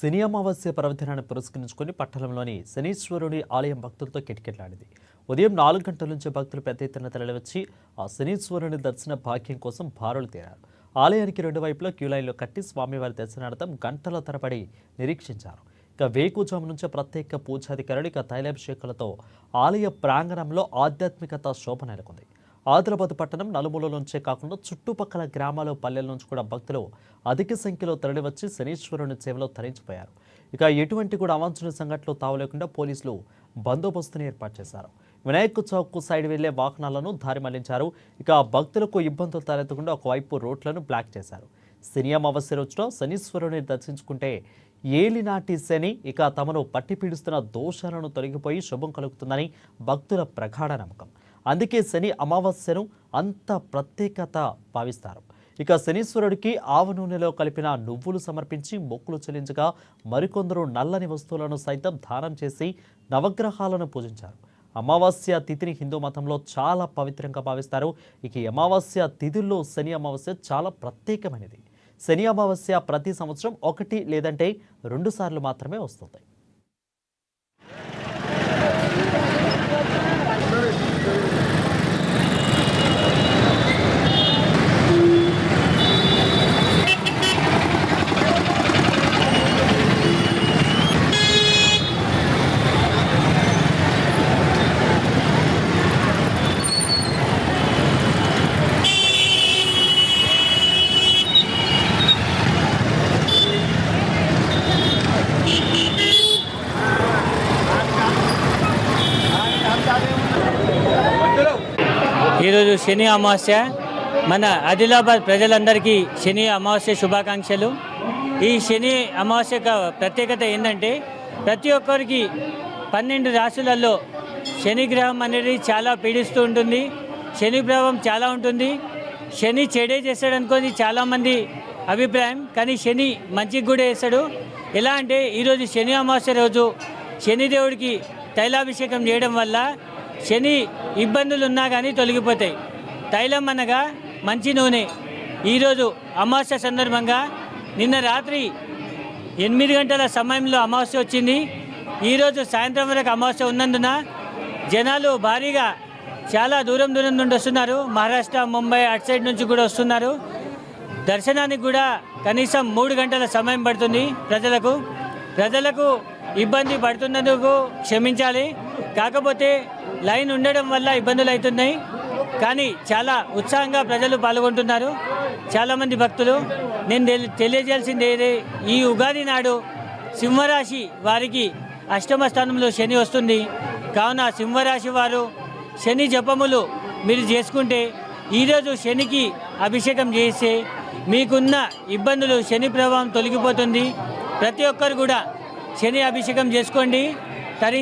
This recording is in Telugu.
శని అమావాస్య పర్వదినాన్ని పురస్కరించుకుని పట్టణంలోని శనీశ్వరుని ఆలయం భక్తులతో కిటకిటలాడింది. ఉదయం 4 గంటల నుంచి భక్తులు పెద్ద ఎత్తున తరలివచ్చి ఆ శనీశ్వరుని దర్శన భాగ్యం కోసం బారులు తీరారు. ఆలయానికి రెండు వైపులా క్యూలైన్లో కట్టి స్వామివారి దర్శనార్థం గంటల తరబడి నిరీక్షించారు. ఇక వేకుజాము నుంచి ప్రత్యేక పూజాధికారులు తైలాభిషేకాలతో ఆలయ ప్రాంగణంలో ఆధ్యాత్మికత శోభ నెలకొంది. ఆదిలాబాద్ పట్టణం నలుమూలల నుంచే కాకుండా చుట్టుపక్కల గ్రామాలు పల్లెల నుంచి కూడా భక్తులు అధిక సంఖ్యలో తరలివచ్చి శనీశ్వరుని సేవలో తరించిపోయారు. ఇక ఎటువంటి కూడా అవాంఛనీయ సంఘటనలు తావలేకుండా పోలీసులు బందోబస్తుని ఏర్పాటు చేశారు. వినాయక చౌక్ సైడ్ వెళ్లే వాహనాలను దారి మళ్లించారు. ఇక భక్తులకు ఇబ్బందులు తలెత్తకుండా ఒకవైపు రోడ్లను బ్లాక్ చేశారు. శని అమావాస్య రోజున శనీశ్వరుని దర్శించుకుంటే ఏలినాటి శని ఇక తమను పట్టి పీడిస్తున్న దోషాలను తొలగిపోయి శుభం కలుగుతుందని భక్తుల ప్రగాఢ నమ్మకం. అందుకే శని అమావాస్యను అంత ప్రత్యేకత భావిస్తారు. ఇక శనీశ్వరుడికి ఆవ నూనెలో కలిపిన నువ్వులు సమర్పించి మొక్కులు చెల్లించగా మరికొందరు నల్లని వస్తువులను సైతం దానం చేసి నవగ్రహాలను పూజించారు. అమావాస్య తిథిని హిందూ మతంలో చాలా పవిత్రంగా భావిస్తారు. ఇక అమావాస్య తిథుల్లో శని అమావాస్య చాలా ప్రత్యేకమైనది. శని అమావాస్య ప్రతి సంవత్సరం 1 లేదంటే 2 సార్లు మాత్రమే వస్తుంది. ఈరోజు శని అమావాస్య. మన ఆదిలాబాద్ ప్రజలందరికీ శని అమావాస్య శుభాకాంక్షలు. ఈ శని అమావాస్య ప్రత్యేకత ఏంటంటే ప్రతి ఒక్కరికి 12 రాశులలో శని గ్రహం అనేది చాలా పీడిస్తూ ఉంటుంది. శని ప్రభావం చాలా ఉంటుంది. శని చెడే చేస్తాడు అనుకోని చాలామంది అభిప్రాయం, కానీ శని మంచికి కూడా వేస్తాడు. ఎలా అంటే ఈరోజు శని అమావాస్య రోజు శనిదేవుడికి తైలాభిషేకం చేయడం వల్ల శని ఇబ్బందులు ఉన్నా కానీ తొలగిపోతాయి. తైలం అనగా మంచి నూనె. ఈరోజు అమావాస్య సందర్భంగా నిన్న రాత్రి 8 గంటల సమయంలో అమావాస్య వచ్చింది. ఈరోజు సాయంత్రం వరకు అమావాస్య ఉన్నందున జనాలు భారీగా చాలా దూరం నుండి వస్తున్నారు. మహారాష్ట్ర, ముంబై అటు సైడ్ నుంచి కూడా వస్తున్నారు. దర్శనానికి కూడా కనీసం 3 గంటల సమయం పడుతుంది. ప్రజలకు ఇబ్బంది పడుతున్నందుకు క్షమించాలి. కాకపోతే లైన్ ఉండడం వల్ల ఇబ్బందులు అవుతున్నాయి. కానీ చాలా ఉత్సాహంగా ప్రజలు పాల్గొంటున్నారు, చాలామంది భక్తులు. నేను తెలియజేయాల్సింది ఈ ఉగాది నాడు సింహరాశి వారికి అష్టమ స్థానంలో శని వస్తుంది. కావున సింహరాశి వారు శని జపములు మీరు చేసుకుంటే ఈరోజు శనికి అభిషేకం చేస్తే మీకున్న ఇబ్బందులు శని ప్రభావం తొలగిపోతుంది. ప్రతి ఒక్కరు కూడా శని అభిషేకం చేసుకోండి, తరించి